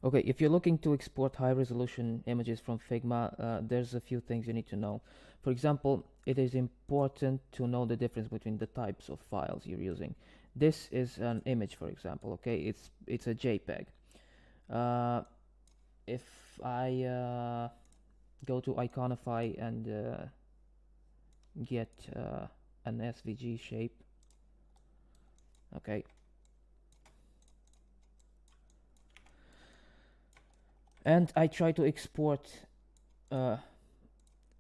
Okay, if you're looking to export high resolution images from Figma, there's a few things you need to know. For example, it is important to know the difference between the types of files you're using. This is an image, for example, okay? It's a JPEG. Uh, if I go to Iconify and get an SVG shape, okay, and I try to export uh,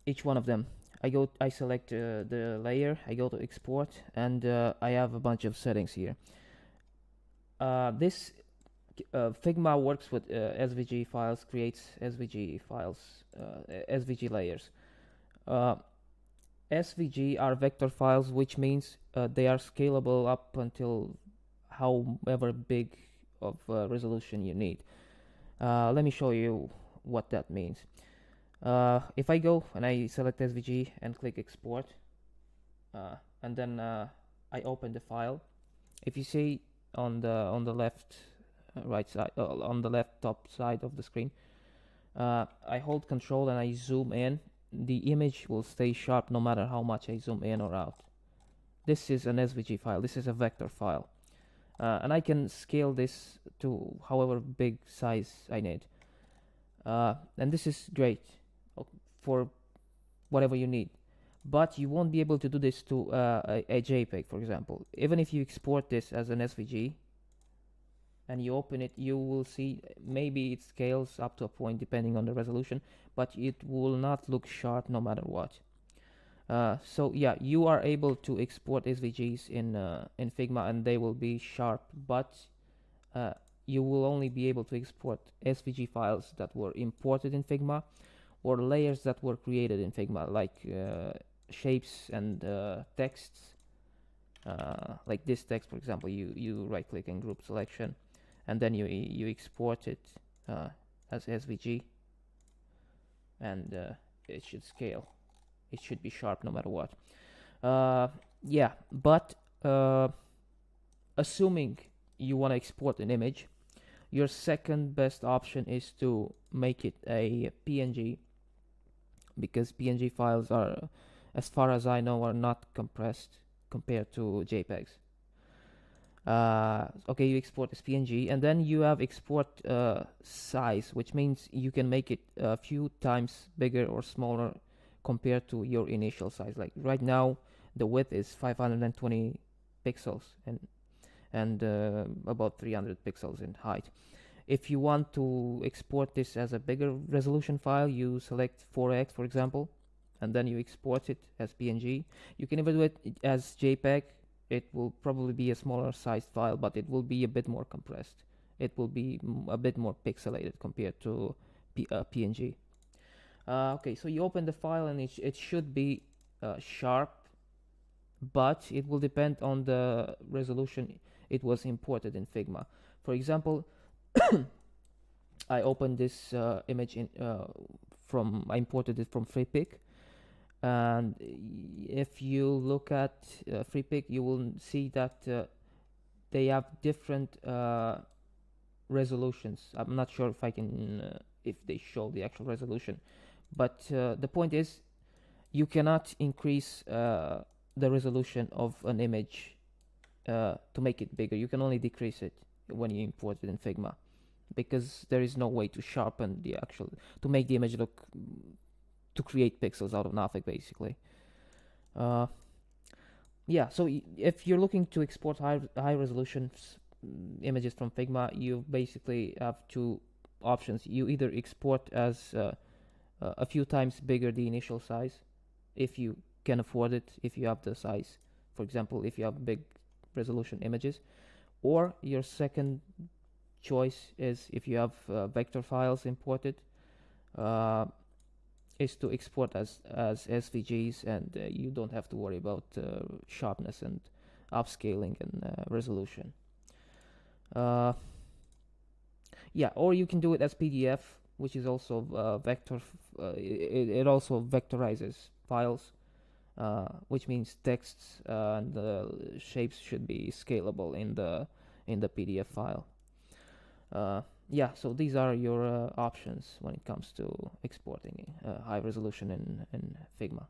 each one of them. I select the layer, I go to export, and I have a bunch of settings here. This Figma works with SVG files, creates SVG files, SVG layers. Uh, SVG are vector files, which means they are scalable up until however big of resolution you need. Let me show you what that means. If I go and I select SVG and click export, and then I open the file, if you see on the left right side, on the left top side of the screen, I hold control and I zoom in. The image will stay sharp no matter how much I zoom in or out. This is an SVG file. This is a vector file, and I can scale this to however big size I need. And this is great for whatever you need. But you won't be able to do this to a JPEG, for example. Even if you export this as an SVG and you open it, you will see maybe it scales up to a point depending on the resolution, but it will not look sharp no matter what. So yeah, you are able to export SVGs in Figma and they will be sharp, but uh, you will only be able to export SVG files that were imported in Figma or layers that were created in Figma, like shapes and texts. Like this text, for example, you right click in group selection, and then you export it as SVG, and it should scale. It should be sharp no matter what. Yeah, but assuming you want to export an image, your second best option is to make it a PNG, because PNG files are, as far as I know, are not compressed compared to JPEGs. Okay, you export as PNG, and then you have export size, which means you can make it a few times bigger or smaller compared to your initial size. Like right now, the width is 520 pixels and about 300 pixels in height. If you want to export this as a bigger resolution file, you select 4x, for example, and then you export it as PNG. You can even do it as JPEG. It will probably be a smaller sized file, but it will be a bit more compressed. It will be a bit more pixelated compared to PNG. Okay, so you open the file and it should be sharp, but it will depend on the resolution it was imported in Figma. For example, I opened this image I imported it from FreePic, and if you look at FreePic, you will see that they have different resolutions. I'm not sure if they show the actual resolution, but the point is, you cannot increase the resolution of an image to make it bigger. You can only decrease it when you import it in Figma, because there is no way to sharpen to make the image look, to create pixels out of nothing, basically. Yeah, so if you're looking to export high resolution images from Figma, you basically have two options. You either export as a few times bigger the initial size, if you can afford it, if you have the size. For example, if you have big resolution images, or your second choice is, if you have vector files imported, is to export as SVGs, and you don't have to worry about sharpness and upscaling and resolution. Yeah, or you can do it as PDF, which is also vector. It also vectorizes files, which means texts and shapes should be scalable in the PDF file. Yeah, so these are your options when it comes to exporting high resolution in Figma.